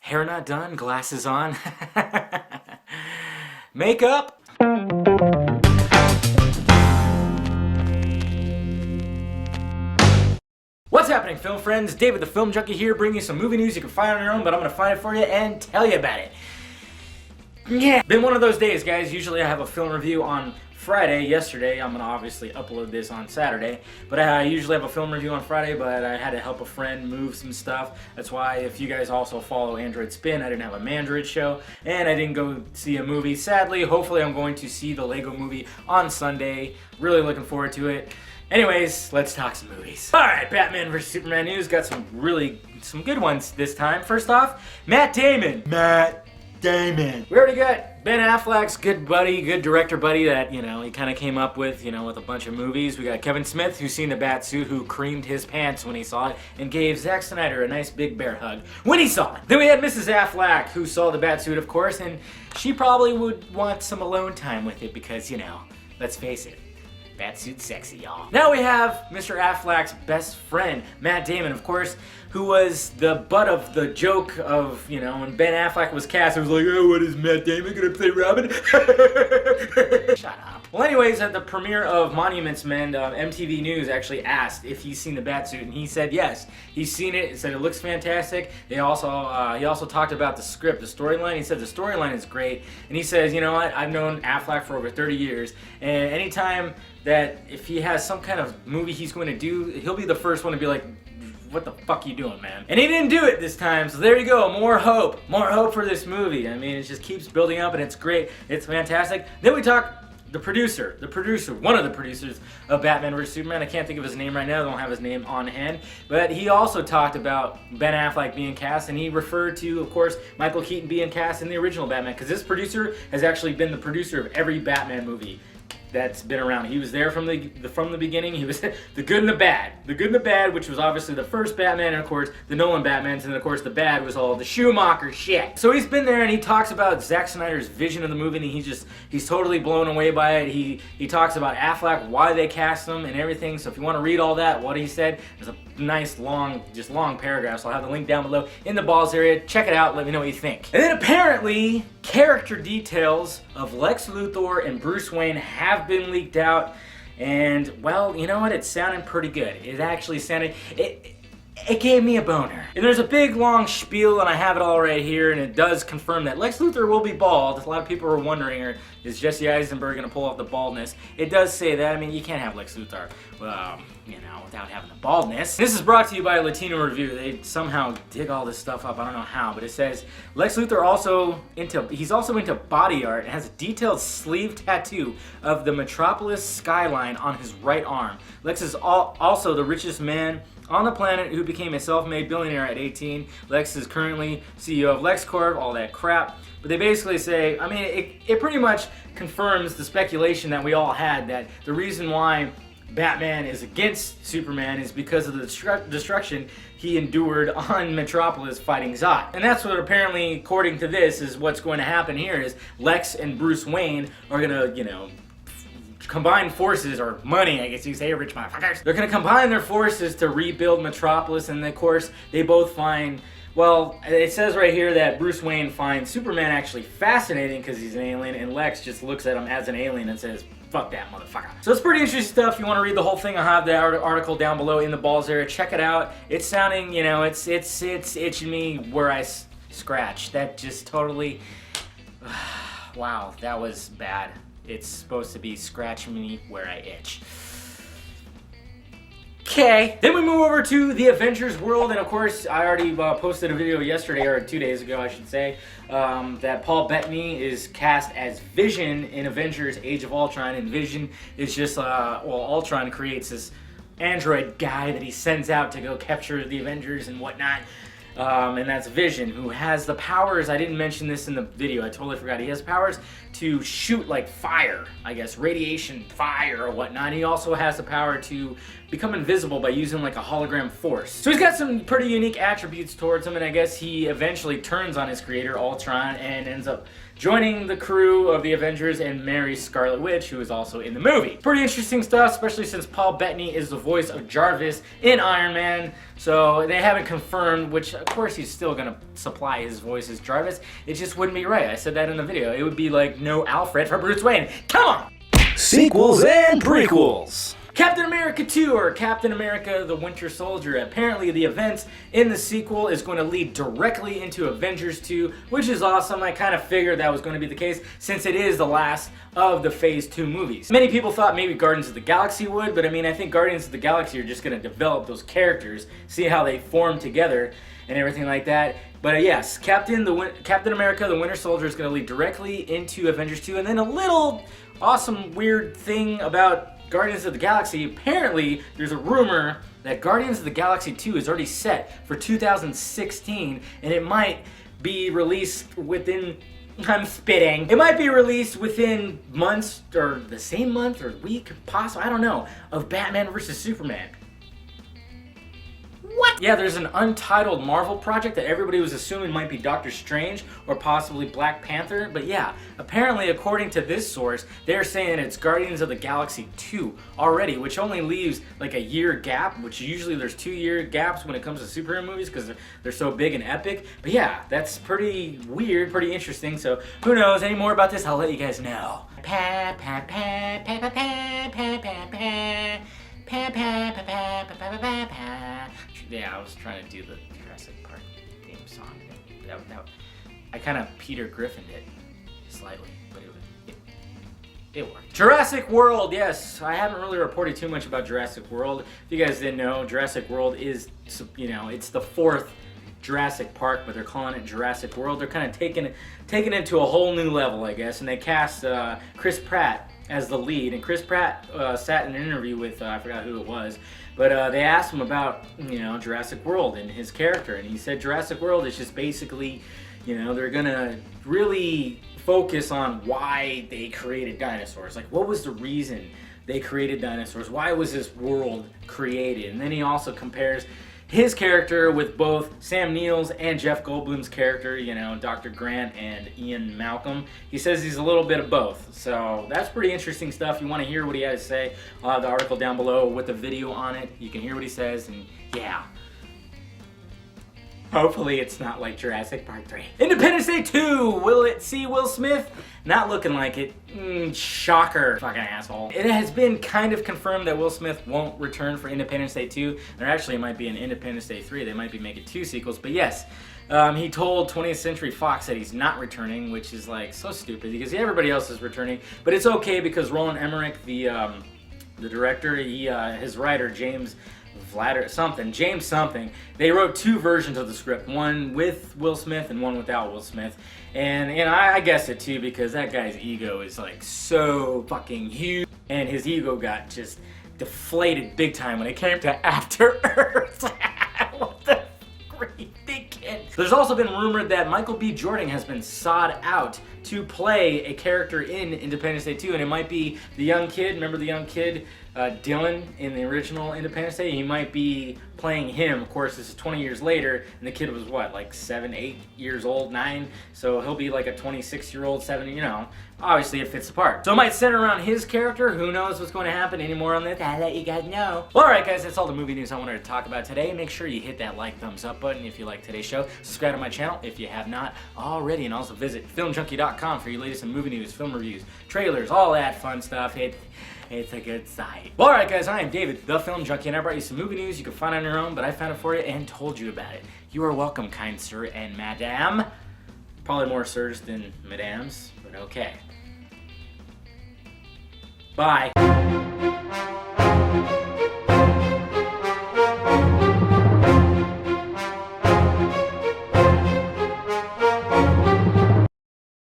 Hair not done, glasses on. Makeup. What's happening, film friends? David the Film Junkie here, bringing you some movie news you can find on your own, but I'm gonna find it for you and tell you about it. Yeah, been one of those days, guys. Usually I have a film review on Friday. Yesterday, I'm gonna obviously upload this on Saturday, but I usually have a film review on Friday, but I had to help a friend move some stuff. That's why, if you guys also follow Android Spin, I didn't have a Mandroid show, and I didn't go see a movie, sadly. Hopefully I'm going to see the Lego movie on Sunday. Really looking forward to it. Anyways, let's talk some movies. Alright, Batman vs. Superman news. Got some good ones this time. First off, Matt Damon. We already got Ben Affleck's good buddy, good director buddy that, he kind of came up with, with a bunch of movies. We got Kevin Smith, who's seen the Batsuit, who creamed his pants when he saw it, and gave Zack Snyder a nice big bear hug when he saw it. Then we had Mrs. Affleck, who saw the Batsuit, of course, and she probably would want some alone time with it because, let's face it, Batsuit's sexy, y'all. Now we have Mr. Affleck's best friend, Matt Damon, of course, who was the butt of the joke of, when Ben Affleck was cast, it was like, oh, what is Matt Damon gonna play Robin? Shut up. Well, anyways, at the premiere of Monuments Men, MTV News actually asked if he's seen the Batsuit, and he said yes. He's seen it, he said it looks fantastic. He also talked about the script, the storyline. He said the storyline is great, and he says, you know what, I've known Affleck for over 30 years, and anytime that if he has some kind of movie he's going to do, he'll be the first one to be like, what the fuck you doing, man? And he didn't do it this time, so there you go, more hope for this movie. I mean, it just keeps building up, and it's great, it's fantastic. Then we talk the producer, one of the producers of Batman vs. Superman. I can't think of his name right now, I don't have his name on hand, but he also talked about Ben Affleck being cast, and he referred to, of course, Michael Keaton being cast in the original Batman, because this producer has actually been the producer of every Batman movie that's been around. He was there from the beginning. He was the good and the bad. The good and the bad, which was obviously the first Batman, and of course the Nolan Batmans, and of course the bad was all the Schumacher shit. So he's been there, and he talks about Zack Snyder's vision of the movie, and he's totally blown away by it. He talks about Affleck, why they cast him, and everything. So if you want to read all that, what he said, there's a nice long paragraph. So I'll have the link down below in the balls area. Check it out. Let me know what you think. And then apparently, character details of Lex Luthor and Bruce Wayne have been leaked out, and well, you know what, it's sounding pretty good. It actually sounded, it gave me a boner. And there's a big long spiel, and I have it all right here, and it does confirm that Lex Luthor will be bald. A lot of people were wondering, is Jesse Eisenberg gonna pull off the baldness? It does say that. I mean, you can't have Lex Luthor, without having the baldness. This is brought to you by Latino Review. They somehow dig all this stuff up. I don't know how, but it says Lex Luthor he's also into body art and has a detailed sleeve tattoo of the Metropolis skyline on his right arm. Lex is also the richest man on the planet who became a self-made billionaire at 18. Lex is currently CEO of LexCorp, all that crap. But they basically say, I mean, it pretty much confirms the speculation that we all had, that the reason why Batman is against Superman is because of the destruction he endured on Metropolis fighting Zod. And that's what apparently, according to this, is what's going to happen here, is Lex and Bruce Wayne are gonna, combine forces, or money, I guess you say, rich motherfuckers. They're gonna combine their forces to rebuild Metropolis, and of course, they both find, well, it says right here that Bruce Wayne finds Superman actually fascinating because he's an alien, and Lex just looks at him as an alien and says, fuck that motherfucker. So it's pretty interesting stuff. If you want to read the whole thing, I'll have the article down below in the balls area. Check it out. It's sounding, it's itching me where I scratch. That just totally, wow, that was bad. It's supposed to be scratch me where I itch. Okay, then we move over to the Avengers world, and of course, I already posted a video yesterday, or 2 days ago, I should say, that Paul Bettany is cast as Vision in Avengers Age of Ultron, and Vision is just, Ultron creates this android guy that he sends out to go capture the Avengers and whatnot. And that's Vision, who has the powers, I didn't mention this in the video, I totally forgot, he has powers to shoot like fire, I guess, radiation fire or whatnot. He also has the power to become invisible by using like a hologram force. So he's got some pretty unique attributes towards him, and I guess he eventually turns on his creator, Ultron, and ends up joining the crew of the Avengers and marries Scarlet Witch, who is also in the movie. Pretty interesting stuff, especially since Paul Bettany is the voice of Jarvis in Iron Man. So they haven't confirmed, which of course he's still gonna supply his voice as Jarvis. It just wouldn't be right. I said that in the video. It would be like no Alfred for Bruce Wayne. Come on! Sequels and prequels. Captain America 2, or Captain America the Winter Soldier. Apparently the events in the sequel is going to lead directly into Avengers 2, which is awesome. I kind of figured that was going to be the case since it is the last of the Phase 2 movies. Many people thought maybe Guardians of the Galaxy would, but I mean, I think Guardians of the Galaxy are just going to develop those characters, see how they form together and everything like that. But yes, Captain America the Winter Soldier is going to lead directly into Avengers 2, and then a little awesome weird thing about Guardians of the Galaxy. Apparently, there's a rumor that Guardians of the Galaxy 2 is already set for 2016, and it might be released within... I'm spitting. It might be released within months, or the same month, or week, possibly, I don't know, of Batman vs. Superman. What? Yeah, there's an untitled Marvel project that everybody was assuming might be Doctor Strange or possibly Black Panther. But yeah, apparently according to this source, they're saying it's Guardians of the Galaxy 2 already, which only leaves like a year gap, which usually there's 2-year gaps when it comes to superhero movies because they're so big and epic. But yeah, that's pretty weird, pretty interesting. So who knows any more about this? I'll let you guys know. Yeah, I was trying to do the Jurassic Park theme song. I kind of Peter Griffined it slightly, but it worked. Jurassic World, yes. I haven't really reported too much about Jurassic World. If you guys didn't know, Jurassic World is, you know, it's the 4th Jurassic Park, but they're calling it Jurassic World. They're kind of taking it to a whole new level, I guess, and they cast Chris Pratt as the lead. And Chris Pratt sat in an interview with, I forgot who it was, but they asked him about, you know, Jurassic World and his character, and he said Jurassic World is just basically, you know, they're gonna really focus on why they created dinosaurs. Like, what was the reason they created dinosaurs? Why was this world created? And then he also compares his character with both Sam Neill's and Jeff Goldblum's character, you know, Dr. Grant and Ian Malcolm. He says he's a little bit of both. So that's pretty interesting stuff. You want to hear what he has to say, I'll have the article down below with the video on it. You can hear what he says, and yeah. Hopefully it's not like Jurassic Park 3. Independence Day 2! Will it see Will Smith? Not looking like it. Shocker. Fucking asshole. It has been kind of confirmed that Will Smith won't return for Independence Day 2. There actually might be an Independence Day 3. They might be making 2 sequels. But yes, he told 20th Century Fox that he's not returning, which is like so stupid because everybody else is returning. But it's okay because Roland Emmerich, the director, his writer, James something, they wrote 2 versions of the script, one with Will Smith and one without Will Smith. And I guessed it too because that guy's ego is like so fucking huge, and his ego got just deflated big time when it came to After Earth. What the great thinking. There's also been rumored that Michael B. Jordan has been sought out to play a character in Independence Day 2, and it might be the young kid. Remember the young kid, Dylan, in the original Independence Day? He might be playing him. Of course, this is 20 years later, and the kid was what, like 7, 8 years old, 9? So he'll be like a 26-year-old, 7, you know. Obviously, it fits the part. So it might center around his character. Who knows what's going to happen? Any more on this? I'll let you guys know. Well, alright guys, that's all the movie news I wanted to talk about today. Make sure you hit that like, thumbs up button if you like today's show. Subscribe to my channel if you have not already, and also visit filmjunkie.com for your latest in movie news, film reviews, trailers, all that fun stuff. It's a good site. Well, alright guys, I am David, the Film Junkie, and I brought you some movie news you can find on your own, but I found it for you and told you about it. You are welcome, kind sir and madam. Probably more sirs than madams, but okay. Bye.